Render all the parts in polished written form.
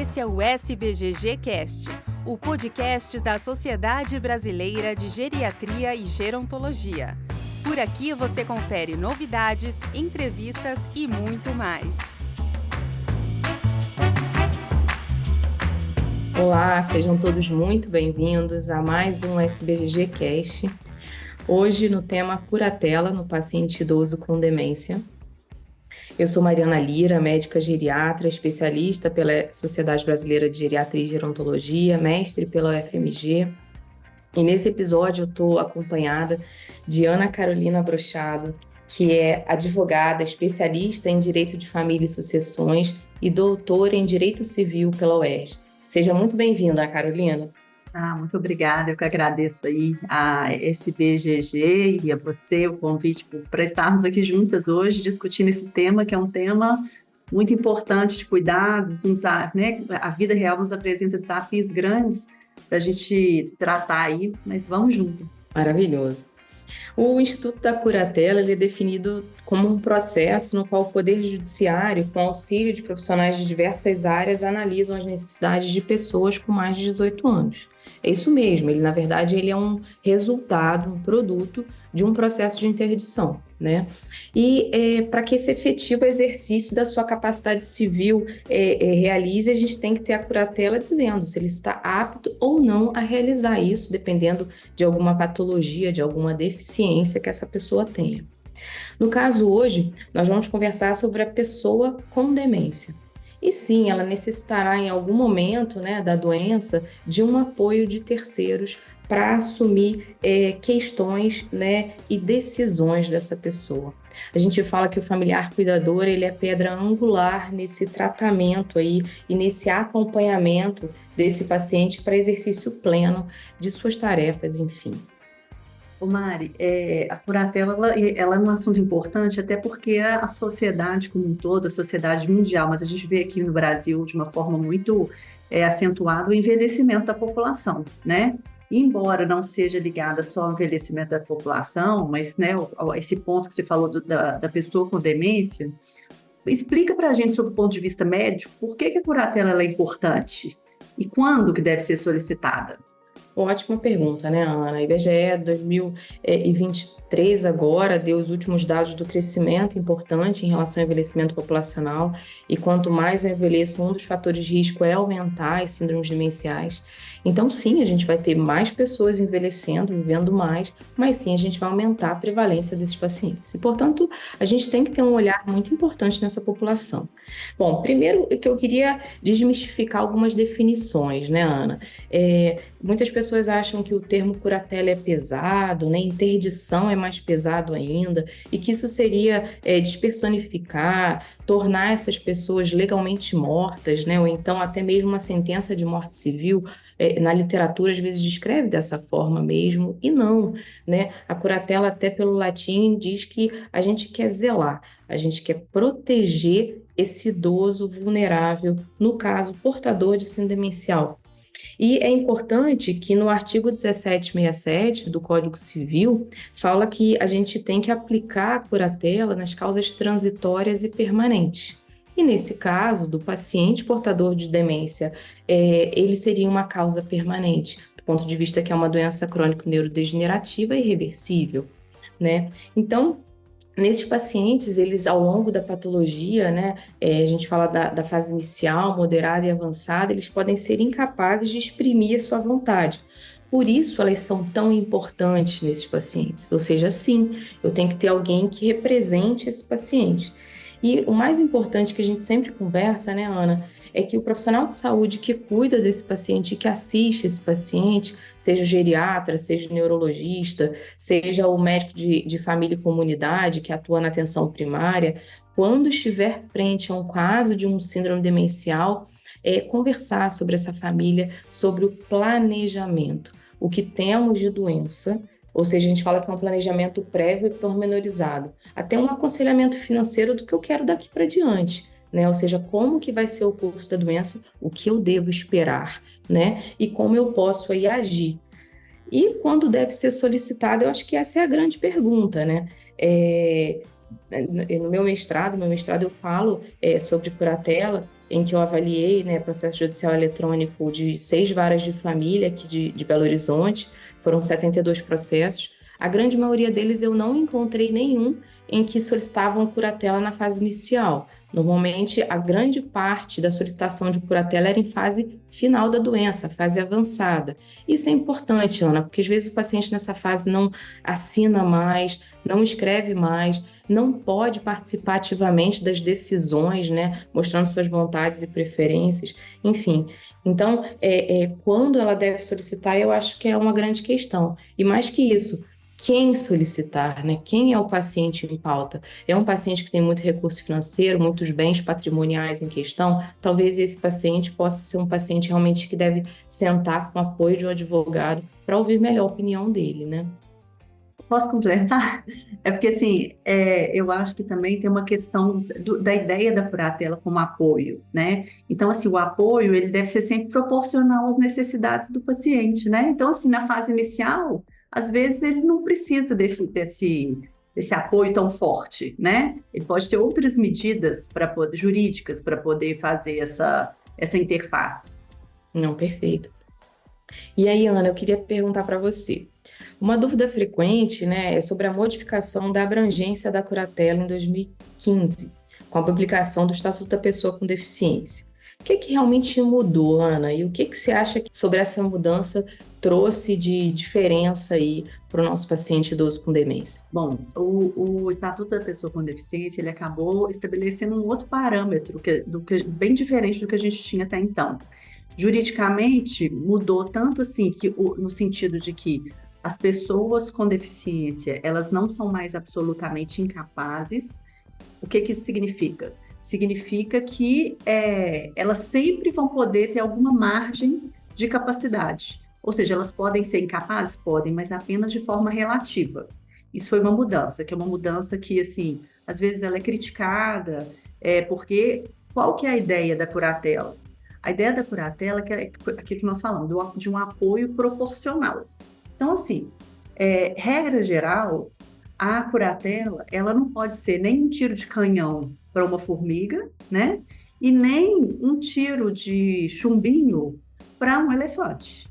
Esse é o SBGG Cast, o podcast da Sociedade Brasileira de Geriatria e Gerontologia. Por aqui você confere novidades, entrevistas e muito mais. Olá, sejam todos muito bem-vindos a mais um SBGG Cast. Hoje no tema curatela no paciente idoso com demência. Eu sou Mariana Lira, médica geriatra, especialista pela Sociedade Brasileira de Geriatria e Gerontologia, mestre pela UFMG. E nesse episódio eu estou acompanhada de Ana Carolina Brochado, que é advogada, especialista em Direito de Família e Sucessões e doutora em Direito Civil pela UERJ. Seja muito bem-vinda, Ana Carolina. Muito obrigada, eu que agradeço aí a SBGG e a você o convite para estarmos aqui juntas hoje discutindo esse tema, que é um tema muito importante de cuidados, né? A vida real nos apresenta desafios grandes para a gente tratar aí, mas vamos junto. Maravilhoso. O Instituto da Curatela ele é definido como um processo no qual o Poder Judiciário, com auxílio de profissionais de diversas áreas, analisam as necessidades de pessoas com mais de 18 anos. É isso mesmo, na verdade, ele é um resultado, um produto de um processo de interdição, né? E para que esse efetivo exercício da sua capacidade civil realize, a gente tem que ter a curatela dizendo se ele está apto ou não a realizar isso, dependendo de alguma patologia, de alguma deficiência que essa pessoa tenha. No caso hoje, nós vamos conversar sobre a pessoa com demência. E sim, ela necessitará em algum momento, né, da doença de um apoio de terceiros para assumir questões, né, e decisões dessa pessoa. A gente fala que o familiar cuidador ele é pedra angular nesse tratamento aí e nesse acompanhamento desse paciente para exercício pleno de suas tarefas, enfim. Mari, a curatela ela é um assunto importante até porque a sociedade como um todo, a sociedade mundial, mas a gente vê aqui no Brasil de uma forma muito acentuada o envelhecimento da população, né? E embora não seja ligada só ao envelhecimento da população, mas né, esse ponto que você falou da pessoa com demência, explica para a gente sobre o ponto de vista médico por que a curatela ela é importante e quando que deve ser solicitada. Ótima pergunta, né, Ana? A IBGE 2023 agora deu os últimos dados do crescimento importante em relação ao envelhecimento populacional e quanto mais eu envelheço, um dos fatores de risco é aumentar as síndromes demenciais. Então, sim, a gente vai ter mais pessoas envelhecendo, vivendo mais, mas sim, a gente vai aumentar a prevalência desses pacientes. E, portanto, a gente tem que ter um olhar muito importante nessa população. Bom, primeiro que eu queria desmistificar algumas definições, né, Ana? Muitas pessoas acham que o termo curatela é pesado, né? Interdição é mais pesado ainda, e que isso seria despersonificar, tornar essas pessoas legalmente mortas, né? Ou então até mesmo uma sentença de morte civil. Na literatura às vezes descreve dessa forma mesmo, e não, né? A curatela, até pelo latim, diz que a gente quer zelar, a gente quer proteger esse idoso vulnerável, no caso, portador de síndrome demencial. E é importante que no artigo 1767 do Código Civil fala que a gente tem que aplicar a curatela nas causas transitórias e permanentes. E nesse caso, do paciente portador de demência, ele seria uma causa permanente, do ponto de vista que é uma doença crônico-neurodegenerativa e irreversível, né? Então, nesses pacientes, eles ao longo da patologia, né, a gente fala da fase inicial, moderada e avançada, eles podem ser incapazes de exprimir a sua vontade. Por isso, elas são tão importantes nesses pacientes. Ou seja, sim, eu tenho que ter alguém que represente esse paciente. E o mais importante que a gente sempre conversa, né, Ana, é que o profissional de saúde que cuida desse paciente, que assiste esse paciente, seja o geriatra, seja o neurologista, seja o médico de família e comunidade que atua na atenção primária, quando estiver frente a um caso de um síndrome demencial, conversar sobre essa família, sobre o planejamento, o que temos de doença. Ou seja, a gente fala que é um planejamento prévio e pormenorizado, até um aconselhamento financeiro do que eu quero daqui para diante, né? Ou seja, como que vai ser o curso da doença, o que eu devo esperar, né? E como eu posso aí agir. E quando deve ser solicitado, eu acho que essa é a grande pergunta, né? no meu mestrado eu falo sobre curatela, em que eu avaliei, né, processo judicial eletrônico de 6 varas de família aqui de Belo Horizonte, foram 72 processos. A grande maioria deles eu não encontrei nenhum em que solicitavam curatela na fase inicial. Normalmente, a grande parte da solicitação de curatela era em fase final da doença, fase avançada. Isso é importante, Ana, porque às vezes o paciente nessa fase não assina mais, não escreve mais, não pode participar ativamente das decisões, né, mostrando suas vontades e preferências, enfim. Então, quando ela deve solicitar, eu acho que é uma grande questão. E mais que isso, quem solicitar, né? Quem é o paciente em pauta? É um paciente que tem muito recurso financeiro, muitos bens patrimoniais em questão? Talvez esse paciente possa ser um paciente realmente que deve sentar com o apoio de um advogado para ouvir melhor a opinião dele, né? Posso completar? É porque, assim, eu acho que também tem uma questão da ideia da curatela como apoio, né? Então, assim, o apoio, ele deve ser sempre proporcional às necessidades do paciente, né? Então, assim, na fase inicial, às vezes ele não precisa desse apoio tão forte, né? Ele pode ter outras medidas jurídicas para poder fazer essa interface. Não, perfeito. E aí, Ana, eu queria perguntar para você. Uma dúvida frequente, né, é sobre a modificação da abrangência da curatela em 2015, com a publicação do Estatuto da Pessoa com Deficiência. O que que realmente mudou, Ana? E o que que você acha que sobre essa mudança trouxe de diferença aí para o nosso paciente idoso com demência? Bom, o Estatuto da Pessoa com Deficiência, ele acabou estabelecendo um outro parâmetro, bem diferente do que a gente tinha até então. Juridicamente, mudou tanto assim, no sentido de que as pessoas com deficiência, elas não são mais absolutamente incapazes. O que que isso significa? Significa que elas sempre vão poder ter alguma margem de capacidade. Ou seja, elas podem ser incapazes? Podem, mas apenas de forma relativa. Isso foi uma mudança, que é uma mudança que, assim, às vezes ela é criticada, porque qual que é a ideia da curatela? A ideia da curatela é aquilo que nós falamos, de um apoio proporcional. Então, assim, regra geral, a curatela, ela não pode ser nem um tiro de canhão para uma formiga, né? E nem um tiro de chumbinho para um elefante.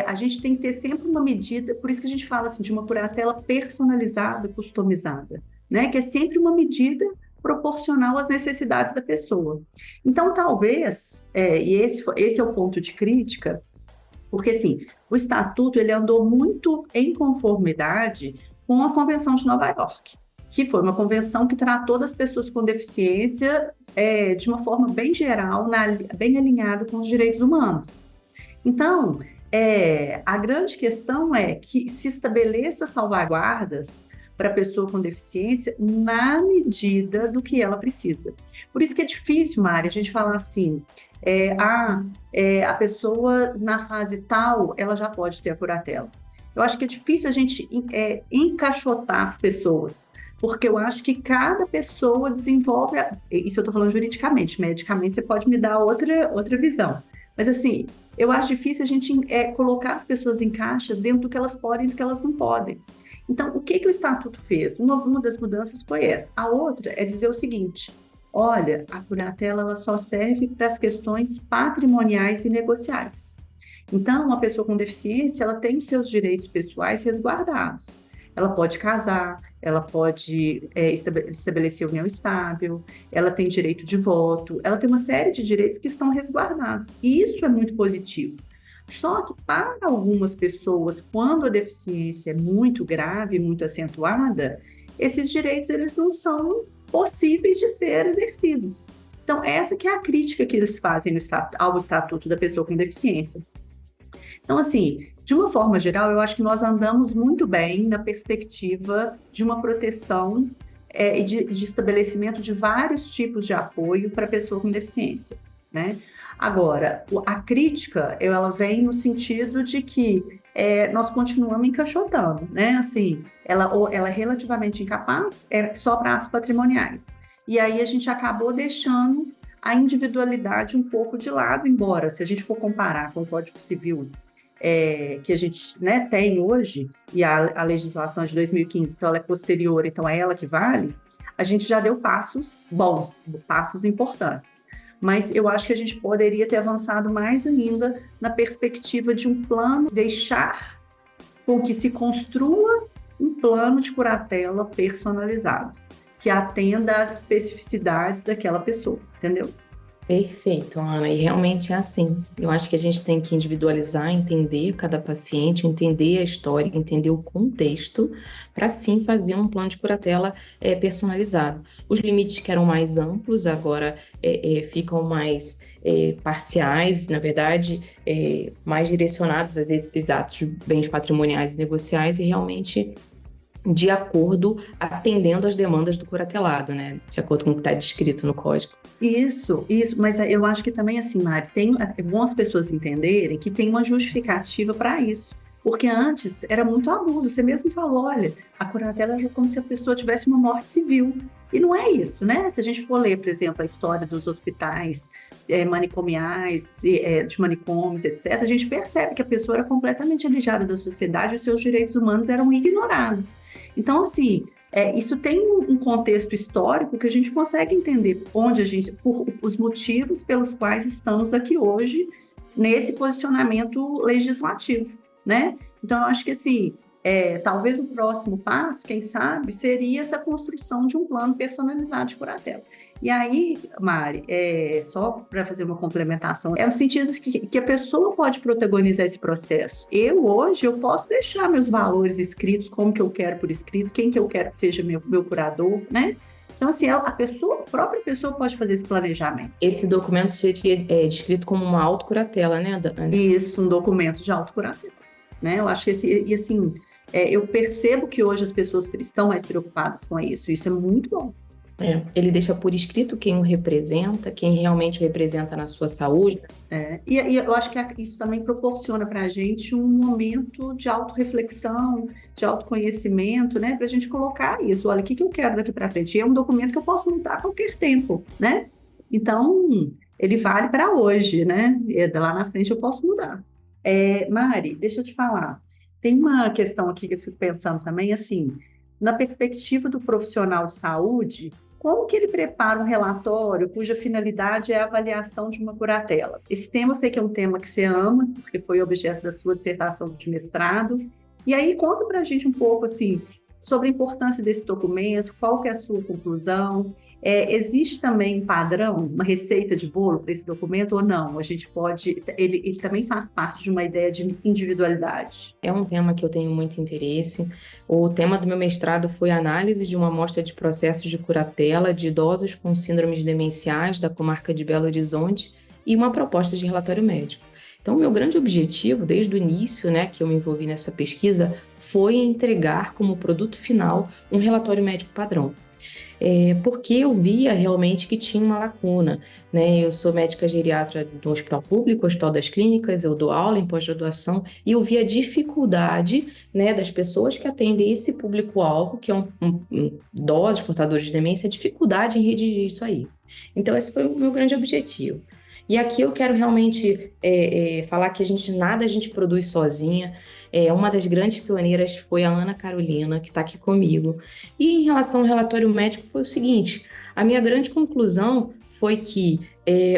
A gente tem que ter sempre uma medida, por isso que a gente fala assim, de uma curatela personalizada, customizada, né? Que é sempre uma medida proporcional às necessidades da pessoa. Então, talvez, e esse é o ponto de crítica, porque, assim, o Estatuto, ele andou muito em conformidade com a Convenção de Nova York, que foi uma convenção que tratou das pessoas com deficiência de uma forma bem geral, bem alinhada com os direitos humanos. Então, a grande questão é que se estabeleça salvaguardas para a pessoa com deficiência na medida do que ela precisa. Por isso que é difícil, Mari, a gente falar assim, a pessoa na fase tal, ela já pode ter a curatela. Eu acho que é difícil a gente encaixotar as pessoas, porque eu acho que cada pessoa desenvolve, isso eu estou falando juridicamente, medicamente você pode me dar outra visão, mas assim, eu acho difícil a gente colocar as pessoas em caixas dentro do que elas podem e do que elas não podem. Então, o que o Estatuto fez? Uma das mudanças foi essa. A outra é dizer o seguinte, olha, a curatela ela só serve para as questões patrimoniais e negociais. Então, uma pessoa com deficiência, ela tem os seus direitos pessoais resguardados. Ela pode casar, ela pode estabelecer união estável, ela tem direito de voto, ela tem uma série de direitos que estão resguardados. E isso é muito positivo. Só que para algumas pessoas, quando a deficiência é muito grave, muito acentuada, esses direitos eles não são possíveis de ser exercidos. Então, essa que é a crítica que eles fazem ao Estatuto da Pessoa com Deficiência. Então, assim, de uma forma geral, eu acho que nós andamos muito bem na perspectiva de uma proteção e de estabelecimento de vários tipos de apoio para a pessoa com deficiência, né? Agora, a crítica, ela vem no sentido de que nós continuamos encaixotando, né? Assim, ela é relativamente incapaz, só para atos patrimoniais. E aí a gente acabou deixando a individualidade um pouco de lado, embora, se a gente for comparar com o Código Civil que a gente, né, tem hoje, e a legislação é de 2015, então ela é posterior, então é ela que vale, a gente já deu passos bons, passos importantes. Mas eu acho que a gente poderia ter avançado mais ainda na perspectiva de um plano, deixar com que se construa um plano de curatela personalizado, que atenda às especificidades daquela pessoa, entendeu? Perfeito, Ana, e realmente é assim. Eu acho que a gente tem que individualizar, entender cada paciente, entender a história, entender o contexto, para sim fazer um plano de curatela personalizado. Os limites que eram mais amplos agora ficam mais parciais, na verdade, mais direcionados a atos de bens patrimoniais e negociais e realmente de acordo, atendendo às demandas do curatelado, né? De acordo com o que está descrito no código. Isso, mas eu acho que também, assim, Mari, é bom as pessoas entenderem que tem uma justificativa para isso. Porque antes era muito abuso. Você mesmo falou, olha, a curatela é como se a pessoa tivesse uma morte civil. E não é isso, né? Se a gente for ler, por exemplo, a história dos hospitais manicomiais, de manicômios, etc., a gente percebe que a pessoa era completamente alijada da sociedade e os seus direitos humanos eram ignorados. Então, assim, isso tem um contexto histórico que a gente consegue entender onde a gente, por os motivos pelos quais estamos aqui hoje nesse posicionamento legislativo, né? Então, eu acho que assim, talvez o próximo passo, quem sabe, seria essa construção de um plano personalizado de curatela. E aí, Mari, só para fazer uma complementação, é no sentido que a pessoa pode protagonizar esse processo. Hoje, eu posso deixar meus valores escritos, como que eu quero por escrito, quem que eu quero que seja meu curador, né? Então, assim, a própria pessoa pode fazer esse planejamento. Esse documento seria descrito como uma autocuratela, né, Ana? Isso, um documento de autocuratela, né? Eu acho que e assim, eu percebo que hoje as pessoas estão mais preocupadas com isso. Isso é muito bom. Ele deixa por escrito quem o representa, quem realmente o representa na sua saúde. E eu acho que isso também proporciona para a gente um momento de autorreflexão, de autoconhecimento, né? Para a gente colocar isso. Olha, o que eu quero daqui para frente? E é um documento que eu posso mudar a qualquer tempo, né? Então, ele vale para hoje, né? Lá na frente eu posso mudar. Mari, deixa eu te falar. Tem uma questão aqui que eu fico pensando também, assim, na perspectiva do profissional de saúde, como que ele prepara um relatório cuja finalidade é a avaliação de uma curatela? Esse tema eu sei que é um tema que você ama, porque foi objeto da sua dissertação de mestrado. E aí conta para a gente um pouco assim sobre a importância desse documento, qual que é a sua conclusão? Existe também um padrão, uma receita de bolo para esse documento ou não? A gente pode, ele também faz parte de uma ideia de individualidade. É um tema que eu tenho muito interesse. O tema do meu mestrado foi a análise de uma amostra de processos de curatela de idosos com síndromes demenciais da comarca de Belo Horizonte e uma proposta de relatório médico. Então, o meu grande objetivo, desde o início, né, que eu me envolvi nessa pesquisa, foi entregar como produto final um relatório médico padrão. Porque eu via realmente que tinha uma lacuna, né? Eu sou médica geriatra do Hospital Público, Hospital das Clínicas, eu dou aula em pós-graduação e eu via a dificuldade, né, das pessoas que atendem esse público-alvo, que é idosos, portadores de demência, a dificuldade em redigir isso aí. Então, esse foi o meu grande objetivo. E aqui eu quero realmente falar que nada a gente produz sozinha. Uma das grandes pioneiras foi a Ana Carolina, que está aqui comigo. E em relação ao relatório médico foi o seguinte, a minha grande conclusão foi que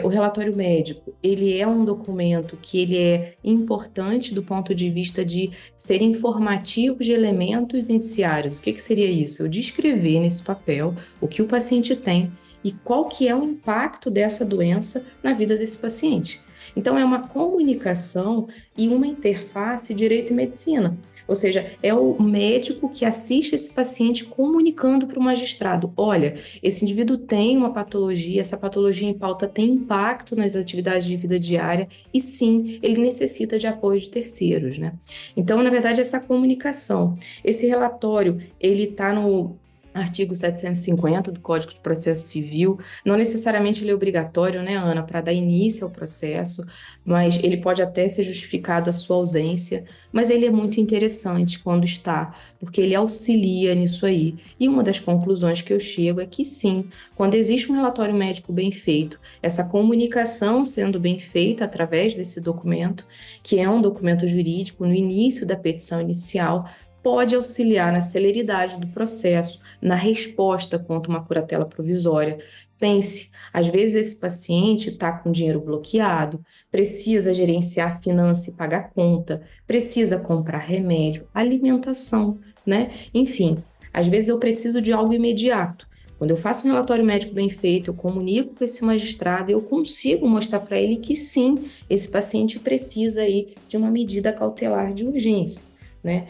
o relatório médico, ele é um documento que ele é importante do ponto de vista de ser informativo de elementos indiciários. O que seria isso? Eu descrever nesse papel o que o paciente tem e qual que é o impacto dessa doença na vida desse paciente. Então, é uma comunicação e uma interface direito e medicina. Ou seja, é o médico que assiste esse paciente comunicando para o magistrado. Olha, esse indivíduo tem uma patologia, essa patologia em pauta tem impacto nas atividades de vida diária e sim, ele necessita de apoio de terceiros, né? Então, na verdade, essa comunicação, esse relatório, ele está no artigo 750 do Código de Processo Civil, não necessariamente ele é obrigatório, né, Ana, para dar início ao processo, mas ele pode até ser justificado a sua ausência, mas ele é muito interessante quando está, porque ele auxilia nisso aí. E uma das conclusões que eu chego é que sim, quando existe um relatório médico bem feito, essa comunicação sendo bem feita através desse documento, que é um documento jurídico no início da petição inicial, pode auxiliar na celeridade do processo, na resposta contra uma curatela provisória. Pense, às vezes esse paciente está com dinheiro bloqueado, precisa gerenciar finança e pagar conta, precisa comprar remédio, alimentação, né? Enfim, às vezes eu preciso de algo imediato. Quando eu faço um relatório médico bem feito, eu comunico com esse magistrado e eu consigo mostrar para ele que sim, esse paciente precisa aí de uma medida cautelar de urgência, né?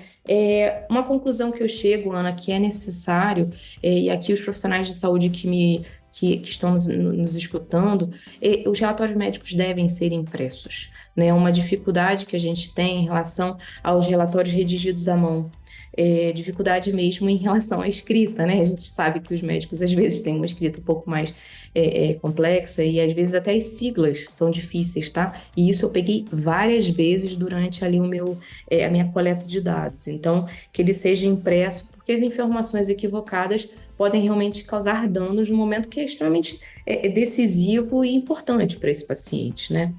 Uma conclusão que eu chego, Ana, que é necessário, e aqui os profissionais de saúde que estão nos escutando, os relatórios médicos devem ser impressos, né? Uma dificuldade que a gente tem em relação aos relatórios redigidos à mão. Dificuldade mesmo em relação à escrita, né? A gente sabe que os médicos às vezes têm uma escrita um pouco mais complexa e às vezes até as siglas são difíceis, tá? E isso eu peguei várias vezes durante ali a minha coleta de dados. Então, que ele seja impresso, porque as informações equivocadas podem realmente causar danos no momento que é extremamente decisivo e importante para esse paciente, né?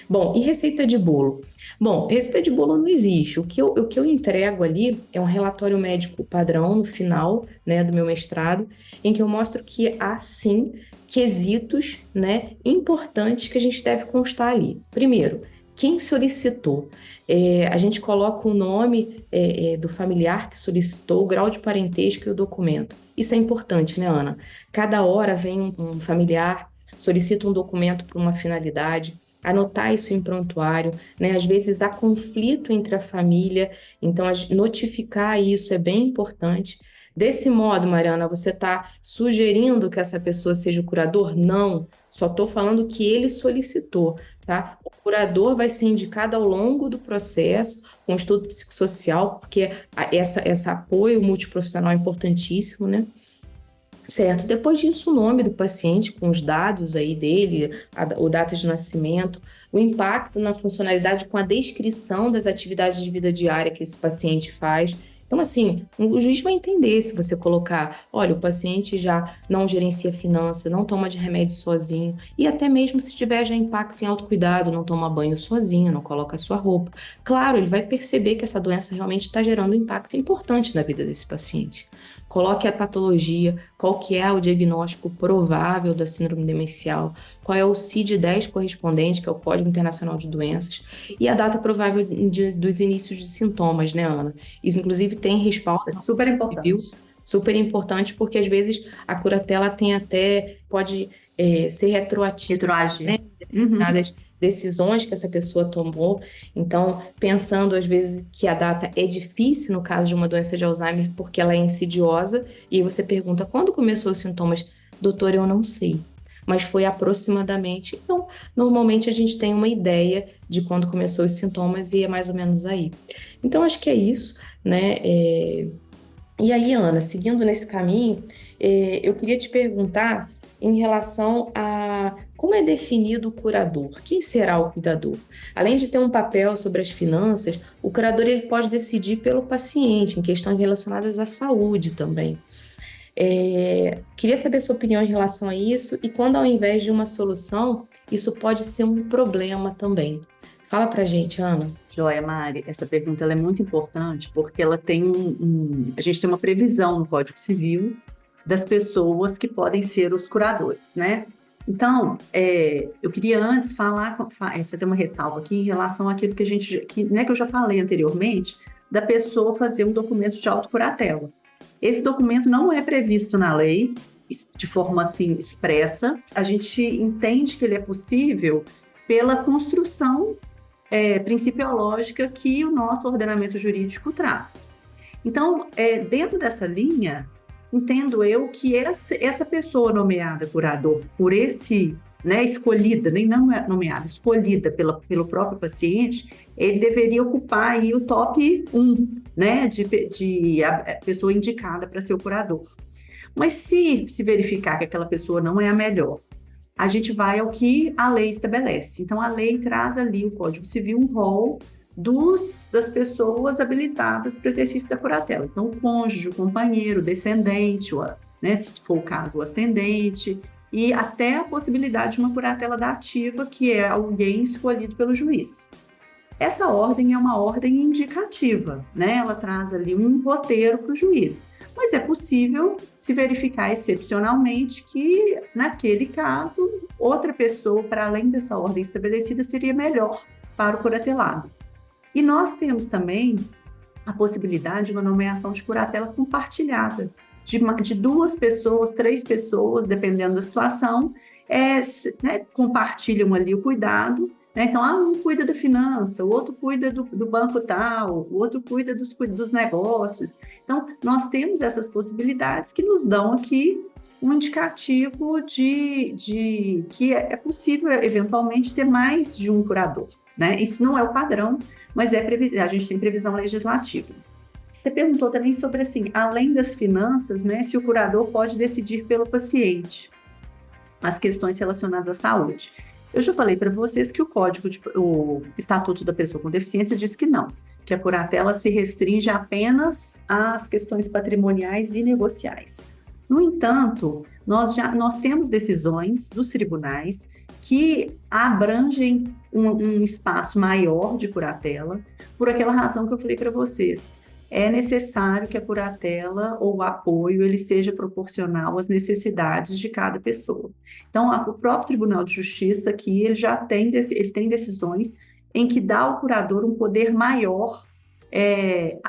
Bom, e receita de bolo? Bom, receita de bolo não existe. O que eu entrego ali é um relatório médico padrão no final, né, do meu mestrado, em que eu mostro que há, sim, quesitos, né, importantes que a gente deve constar ali. Primeiro, quem solicitou? A gente coloca o nome do familiar que solicitou, o grau de parentesco e o documento. Isso é importante, né, Ana? Cada hora vem um familiar, solicita um documento para uma finalidade, anotar isso em prontuário, né? Às vezes há conflito entre a família, então notificar isso é bem importante. Desse modo, Mariana, você está sugerindo que essa pessoa seja o curador? Não, só estou falando que ele solicitou, tá? O curador vai ser indicado ao longo do processo, com estudo psicossocial, porque esse apoio multiprofissional é importantíssimo, né? Certo. Depois disso, o nome do paciente, com os dados aí dele, o data de nascimento, o impacto na funcionalidade com a descrição das atividades de vida diária que esse paciente faz. Então, assim, o juiz vai entender se você colocar, olha, o paciente já não gerencia finança, não toma de remédio sozinho, e até mesmo se tiver já impacto em autocuidado, não toma banho sozinho, não coloca a sua roupa. Claro, ele vai perceber que essa doença realmente está gerando um impacto importante na vida desse paciente. Coloque a patologia, qual que é o diagnóstico provável da síndrome demencial, qual é o CID-10 correspondente, que é o Código Internacional de Doenças, e a data provável dos inícios de sintomas, né, Ana? Isso, inclusive, tem respaldo É super civil, importante. super importante, porque às vezes a curatela pode ser retroativa, Retroagir. né? Determinadas decisões que essa pessoa tomou. Então, pensando às vezes que a data é difícil no caso de uma doença de Alzheimer, porque ela é insidiosa, e aí você pergunta quando começou os sintomas? Doutor, eu não sei, mas foi aproximadamente. Então, normalmente a gente tem uma ideia de quando começou os sintomas e é mais ou menos aí. Então, acho que é isso, né? E aí, Ana, seguindo nesse caminho, eu queria te perguntar em relação a como é definido o curador. Quem será o cuidador? Além de ter um papel sobre as finanças, o curador ele pode decidir pelo paciente, em questões relacionadas à saúde também. Queria saber sua opinião em relação a isso e quando, ao invés de uma solução, isso pode ser um problema também. Fala pra gente, Ana. Joia, Mari, essa pergunta ela é muito importante porque ela tem a gente tem uma previsão no Código Civil das pessoas que podem ser os curadores, né? Então, eu queria antes fazer uma ressalva aqui em relação àquilo né, que eu já falei anteriormente, da pessoa fazer um documento de autocuratela. Esse documento não é previsto na lei de forma assim expressa. A gente entende que ele é possível pela construção principiológica que o nosso ordenamento jurídico traz. Então, dentro dessa linha, entendo eu que essa pessoa nomeada curador por né, escolhida, nem não é nomeada, escolhida pelo próprio paciente, ele deveria ocupar aí o top 1, né, de a pessoa indicada para ser o curador. Mas se verificar que aquela pessoa não é a melhor, a gente vai ao que a lei estabelece. Então, a lei traz ali, o Código Civil, um rol das pessoas habilitadas para o exercício da curatela. Então, o cônjuge, o companheiro, o descendente, né, se for o caso, o ascendente, e até a possibilidade de uma curatela dativa, que é alguém escolhido pelo juiz. Essa ordem é uma ordem indicativa, né? Ela traz ali um roteiro para o juiz. Mas é possível se verificar excepcionalmente que, naquele caso, outra pessoa, para além dessa ordem estabelecida, seria melhor para o curatelado. E nós temos também a possibilidade de uma nomeação de curatela compartilhada, de duas pessoas, três pessoas, dependendo da situação, né, compartilham ali o cuidado, né? Então, um cuida da finança, o outro cuida do banco tal, o outro cuida dos negócios. Então, nós temos essas possibilidades que nos dão aqui um indicativo de que é possível, eventualmente, ter mais de um curador, né? Isso não é o padrão, mas a gente tem previsão legislativa. Você perguntou também sobre, assim, além das finanças, né, se o curador pode decidir pelo paciente as questões relacionadas à saúde. Eu já falei para vocês que o Estatuto da Pessoa com Deficiência diz que não, que a curatela se restringe apenas às questões patrimoniais e negociais. No entanto, nós temos decisões dos tribunais que abrangem um espaço maior de curatela, por aquela razão que eu falei para vocês. É necessário que a curatela ou o apoio ele seja proporcional às necessidades de cada pessoa. Então, o próprio Tribunal de Justiça aqui, ele tem decisões em que dá ao curador um poder maior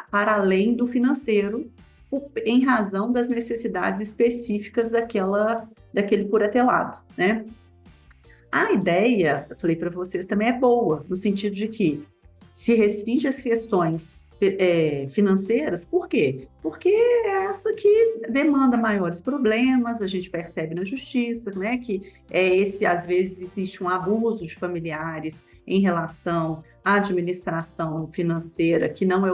para além do financeiro, em razão das necessidades específicas daquele curatelado, né? A ideia, eu falei para vocês, também é boa, no sentido de que se restringe às questões financeiras, por quê? Porque é essa que demanda maiores problemas, a gente percebe na justiça, né, que às vezes existe um abuso de familiares em relação à administração financeira, que não é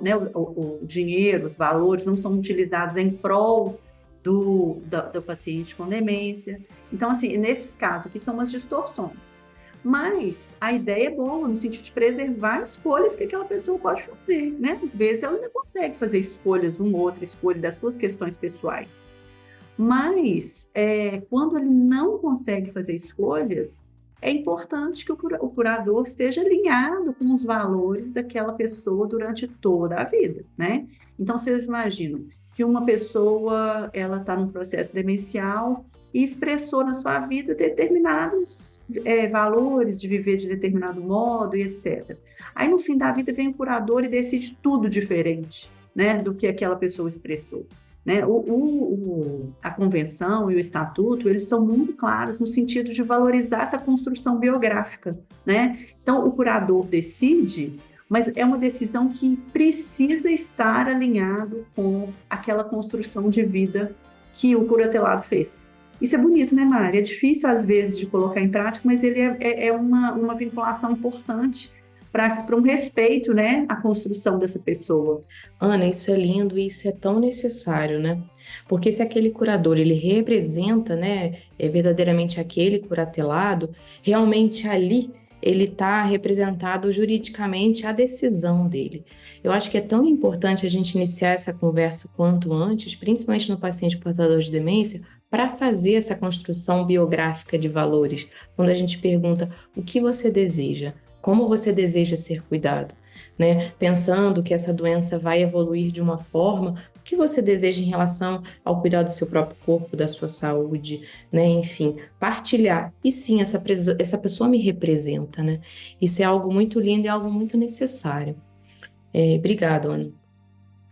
né, o dinheiro, os valores não são utilizados em prol do paciente com demência. Então, assim, nesses casos aqui são umas distorções. Mas a ideia é boa, no sentido de preservar escolhas que aquela pessoa pode fazer, né? Às vezes ela ainda consegue fazer escolhas, uma ou outra escolha das suas questões pessoais. Mas, quando ele não consegue fazer escolhas, é importante que o curador esteja alinhado com os valores daquela pessoa durante toda a vida, né? Então, vocês imaginam que uma pessoa, ela está num processo demencial e expressou na sua vida determinados valores de viver de determinado modo e etc. Aí, no fim da vida, vem o curador e decide tudo diferente, né, do que aquela pessoa expressou. Né? A convenção e o estatuto, eles são muito claros no sentido de valorizar essa construção biográfica, né? Então, o curador decide, mas é uma decisão que precisa estar alinhado com aquela construção de vida que o curatelado fez. Isso é bonito, né, Mari? É difícil, às vezes, de colocar em prática, mas ele é uma vinculação importante para um respeito, né, à construção dessa pessoa. Ana, isso é lindo e isso é tão necessário, né? Porque se aquele curador, ele representa, né, verdadeiramente aquele curatelado, realmente ali ele está representado juridicamente a decisão dele. Eu acho que é tão importante a gente iniciar essa conversa quanto antes, principalmente no paciente portador de demência, para fazer essa construção biográfica de valores. Quando a gente pergunta o que você deseja, como você deseja ser cuidado, né? Pensando que essa doença vai evoluir de uma forma, o que você deseja em relação ao cuidado do seu próprio corpo, da sua saúde, né? Enfim, partilhar. E sim, essa pessoa me representa, né? Isso é algo muito lindo e algo muito necessário. Obrigado, Ana.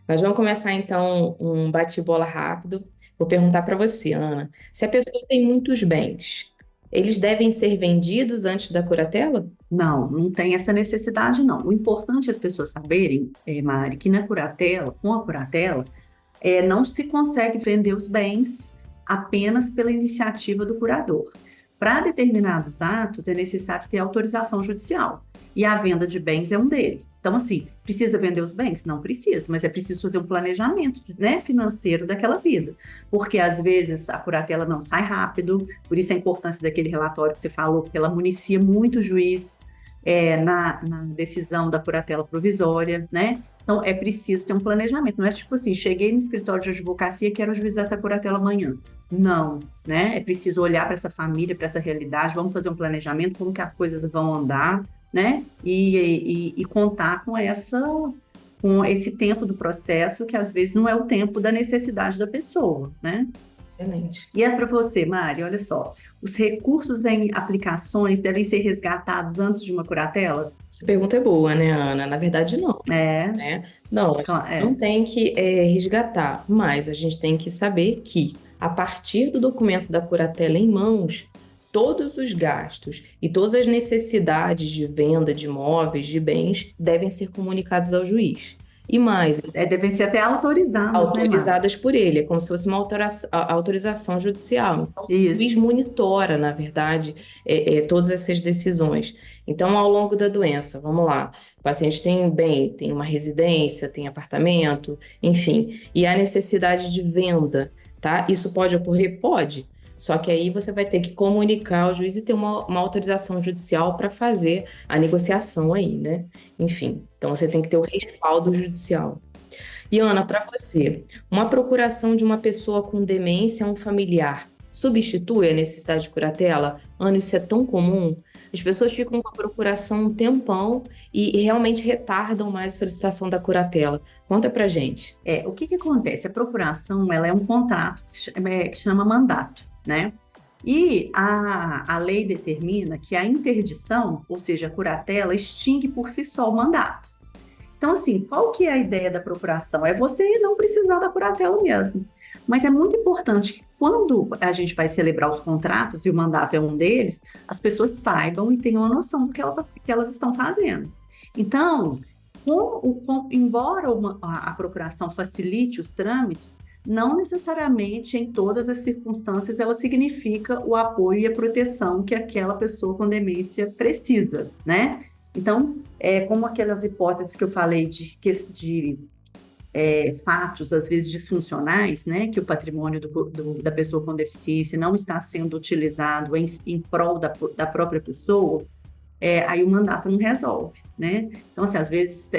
Nós vamos começar, então, um bate-bola rápido. Vou perguntar para você, Ana, se a pessoa tem muitos bens, eles devem ser vendidos antes da curatela? Não tem essa necessidade, não. O importante é as pessoas saberem, Mari, que com a curatela, não se consegue vender os bens apenas pela iniciativa do curador. Para determinados atos, é necessário ter autorização judicial. E a venda de bens é um deles. Então, assim, precisa vender os bens? Não precisa, mas é preciso fazer um planejamento, né, financeiro daquela vida. Porque, às vezes, a curatela não sai rápido, por isso a importância daquele relatório que você falou, porque ela municia muito o juiz na decisão da curatela provisória, né? Então, é preciso ter um planejamento. Não é tipo assim, cheguei no escritório de advocacia e quero ajuizar essa curatela amanhã. Não, né? É preciso olhar para essa família, para essa realidade, vamos fazer um planejamento, como que as coisas vão andar, né? E contar com esse tempo do processo, que às vezes não é o tempo da necessidade da pessoa, né? Excelente. E é para você, Mari, olha só, os recursos em aplicações devem ser resgatados antes de uma curatela? Essa pergunta é boa, né, Ana? Na verdade, não, É, né? Não, a gente não tem que resgatar, mas a gente tem que saber que, a partir do documento da curatela em mãos, todos os gastos e todas as necessidades de venda de imóveis, de bens, devem ser comunicados ao juiz. E mais, devem ser até autorizadas, né, Mari? autorizadas por ele, é como se fosse uma autorização judicial. Então, o juiz Isso. monitora, na verdade, todas essas decisões. Então, ao longo da doença, vamos lá, o paciente tem bem, tem uma residência, tem apartamento, enfim, e há necessidade de venda, tá? Isso pode ocorrer? Pode. Só que aí você vai ter que comunicar ao juiz e ter uma autorização judicial para fazer a negociação aí, né? Enfim, então você tem que ter o respaldo judicial. E Ana, para você, uma procuração de uma pessoa com demência a um familiar substitui a necessidade de curatela? Ana, isso é tão comum. As pessoas ficam com a procuração um tempão e realmente retardam mais a solicitação da curatela. Conta pra gente. O que que acontece? A procuração, ela é um contrato que chama mandato, né? E a lei determina que a interdição, ou seja, a curatela, extingue por si só o mandato. Então, assim, qual que é a ideia da procuração? É você não precisar da curatela mesmo. Mas é muito importante que quando a gente vai celebrar os contratos, e o mandato é um deles, as pessoas saibam e tenham a noção do que elas estão fazendo. Então, embora a procuração facilite os trâmites, não necessariamente em todas as circunstâncias ela significa o apoio e a proteção que aquela pessoa com demência precisa, né? Então, como aquelas hipóteses que eu falei de fatos, às vezes, disfuncionais, né, que o patrimônio da pessoa com deficiência não está sendo utilizado em prol da própria pessoa, aí o mandato não resolve, né? Então, assim, às vezes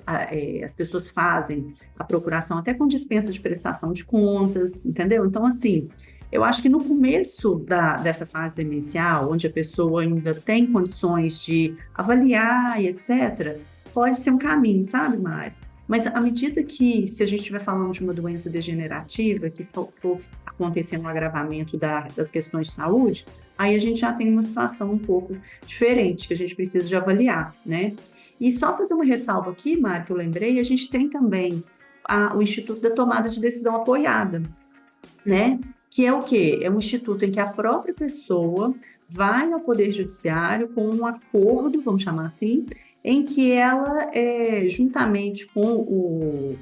as pessoas fazem a procuração até com dispensa de prestação de contas, entendeu? Então, assim, eu acho que no começo dessa fase demencial, onde a pessoa ainda tem condições de avaliar e etc., pode ser um caminho, sabe, Mari? Mas à medida que, se a gente estiver falando de uma doença degenerativa, que for acontecendo um agravamento das questões de saúde, aí a gente já tem uma situação um pouco diferente, que a gente precisa de avaliar, né? E só fazer uma ressalva aqui, Mari, que eu lembrei, a gente tem também o Instituto da Tomada de Decisão Apoiada, né? Que é o quê? É um instituto em que a própria pessoa vai ao Poder Judiciário com um acordo, vamos chamar assim, em que ela, juntamente com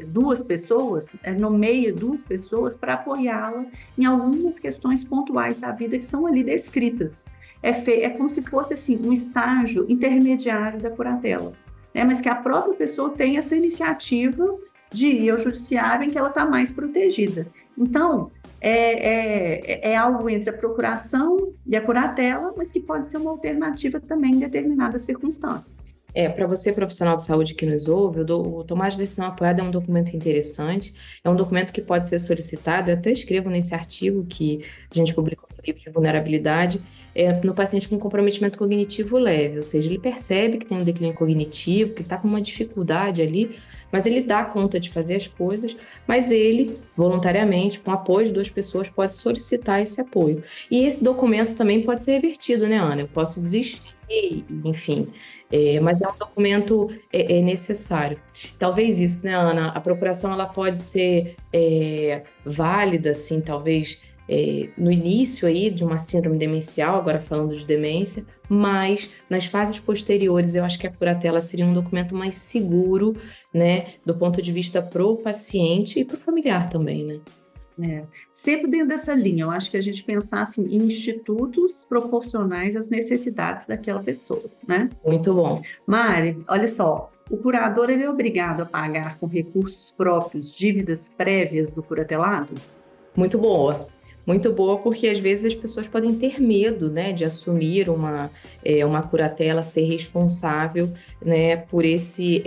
duas pessoas, nomeia duas pessoas para apoiá-la em algumas questões pontuais da vida que são ali descritas. É como se fosse assim, um estágio intermediário da curatela, né? Mas que a própria pessoa tem essa iniciativa de ir ao judiciário em que ela está mais protegida. Então, é algo entre a procuração e a curatela, mas que pode ser uma alternativa também em determinadas circunstâncias. Para você, profissional de saúde que nos ouve, o tomar de decisão apoiada é um documento interessante, é um documento que pode ser solicitado, eu até escrevo nesse artigo que a gente publicou no livro de vulnerabilidade, no paciente com comprometimento cognitivo leve, ou seja, ele percebe que tem um declínio cognitivo, que está com uma dificuldade ali, mas ele dá conta de fazer as coisas, mas ele, voluntariamente, com apoio de duas pessoas, pode solicitar esse apoio. E esse documento também pode ser revertido, né, Ana? Eu posso desistir, enfim, mas é um documento necessário. Talvez isso, né, Ana? A procuração ela pode ser válida, assim, talvez no início aí de uma síndrome demencial, agora falando de demência, mas nas fases posteriores eu acho que a curatela seria um documento mais seguro, né, do ponto de vista pro paciente e pro familiar também, né? Sempre dentro dessa linha, eu acho que a gente pensar assim, em institutos proporcionais às necessidades daquela pessoa, né? Muito bom. Mari, olha só, o curador ele é obrigado a pagar com recursos próprios dívidas prévias do curatelado? Muito boa. Muito boa, porque às vezes as pessoas podem ter medo, né, de assumir uma curatela, ser responsável, né, por esse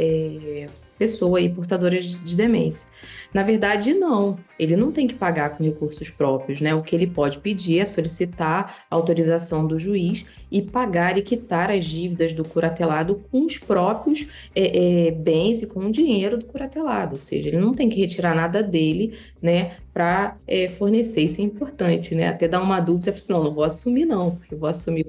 pessoa aí portadora de demência. Na verdade, não. Ele não tem que pagar com recursos próprios, né? O que ele pode pedir é solicitar a autorização do juiz e pagar e quitar as dívidas do curatelado com os próprios bens e com o dinheiro do curatelado. Ou seja, ele não tem que retirar nada dele, né, para fornecer. Isso é importante, né? Até dar uma dúvida, assim, não vou assumir não, porque eu vou assumir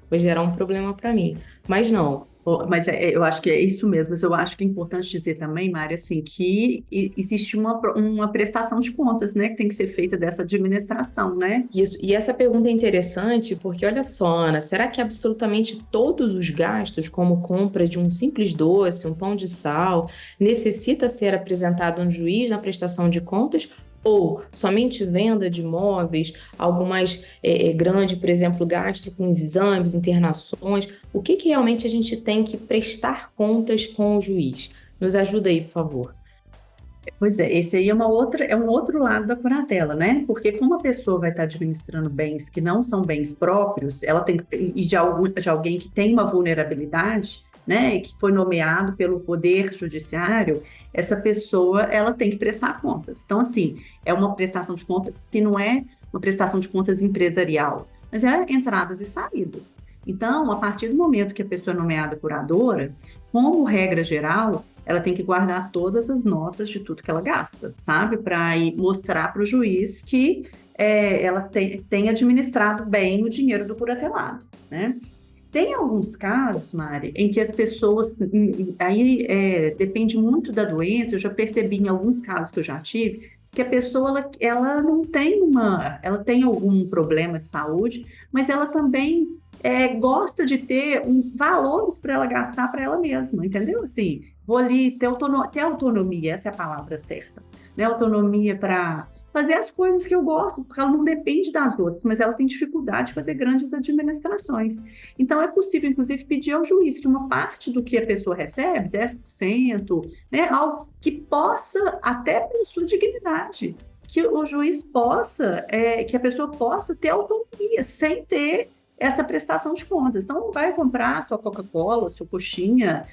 vai gerar um problema para mim. Mas não. Mas eu acho que é isso mesmo, mas eu acho que é importante dizer também, Mari, assim, que existe uma prestação de contas, né, que tem que ser feita dessa administração, né? Isso. E essa pergunta é interessante porque, olha só, Ana, será que absolutamente todos os gastos, como compra de um simples doce, um pão de sal, necessita ser apresentado a um juiz na prestação de contas? Ou somente venda de imóveis, algo mais grande, por exemplo, gasto com exames, internações? O que realmente a gente tem que prestar contas com o juiz? Nos ajuda aí, por favor. Pois é, esse aí é um outro lado da curatela, né? Porque como a pessoa vai estar administrando bens que não são bens próprios, ela tem e de alguém que tem uma vulnerabilidade, né? E que foi nomeado pelo Poder Judiciário, essa pessoa ela tem que prestar contas. Então, assim, é uma prestação de contas que não é uma prestação de contas empresarial, mas é entradas e saídas. Então, a partir do momento que a pessoa é nomeada curadora, como regra geral, ela tem que guardar todas as notas de tudo que ela gasta, sabe? Para mostrar para o juiz que ela tem administrado bem o dinheiro do curatelado, né? Tem alguns casos, Mari, em que as pessoas, aí depende muito da doença, eu já percebi em alguns casos que eu já tive, que a pessoa, ela não tem ela tem algum problema de saúde, mas ela também gosta de ter valores para ela gastar para ela mesma, entendeu? Assim, vou ali ter autonomia, essa é a palavra certa, né? Autonomia para fazer as coisas que eu gosto, porque ela não depende das outras, mas ela tem dificuldade de fazer grandes administrações. Então, é possível, inclusive, pedir ao juiz que uma parte do que a pessoa recebe, 10%, né, algo que possa, até pela sua dignidade, que o juiz possa, que a pessoa possa ter autonomia, sem ter essa prestação de contas. Então, vai comprar sua Coca-Cola, sua coxinha,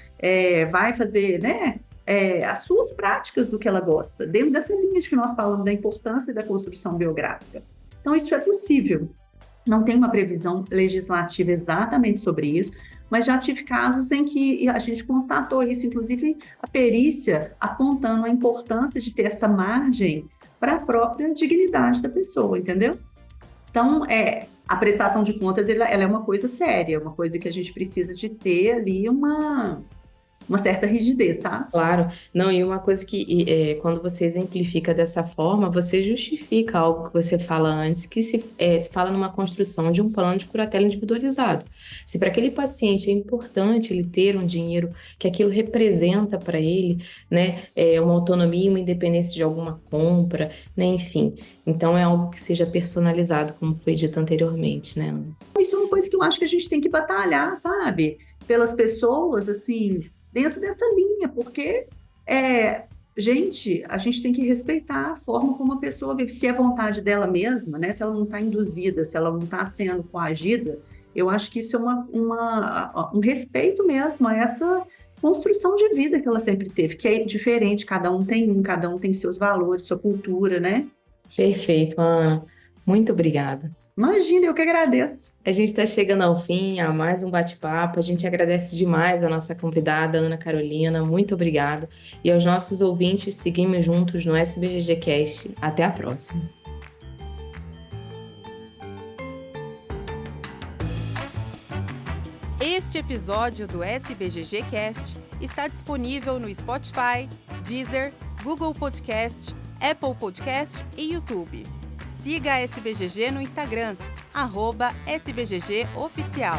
vai fazer, né, as suas práticas do que ela gosta, dentro dessa linha de que nós falamos da importância da construção biográfica. Então, isso é possível. Não tem uma previsão legislativa exatamente sobre isso, mas já tive casos em que a gente constatou isso, inclusive a perícia apontando a importância de ter essa margem para a própria dignidade da pessoa, entendeu? Então, a prestação de contas ela é uma coisa séria, uma coisa que a gente precisa de ter ali uma certa rigidez, sabe? Claro. Não, e uma coisa que quando você exemplifica dessa forma, você justifica algo que você fala antes, que se fala numa construção de um plano de curatela individualizado. Se para aquele paciente é importante ele ter um dinheiro que aquilo representa para ele, né, uma autonomia, uma independência de alguma compra, né, enfim. Então é algo que seja personalizado, como foi dito anteriormente, né, Ana? Isso é uma coisa que eu acho que a gente tem que batalhar, sabe? Pelas pessoas, assim, dentro dessa linha, porque, gente, a gente tem que respeitar a forma como a pessoa vive, se é vontade dela mesma, né? Se ela não está induzida, se ela não está sendo coagida, eu acho que isso é um respeito mesmo a essa construção de vida que ela sempre teve, que é diferente, cada um tem seus valores, sua cultura, né? Perfeito, Ana. Muito obrigada. Imagina, eu que agradeço. A gente está chegando ao fim, a mais um bate-papo. A gente agradece demais a nossa convidada, Ana Carolina. Muito obrigada. E aos nossos ouvintes, seguimos juntos no SBGG Cast. Até a próxima. Este episódio do SBGG Cast está disponível no Spotify, Deezer, Google Podcast, Apple Podcast e YouTube. Siga a SBGG no Instagram, @SBGG Oficial.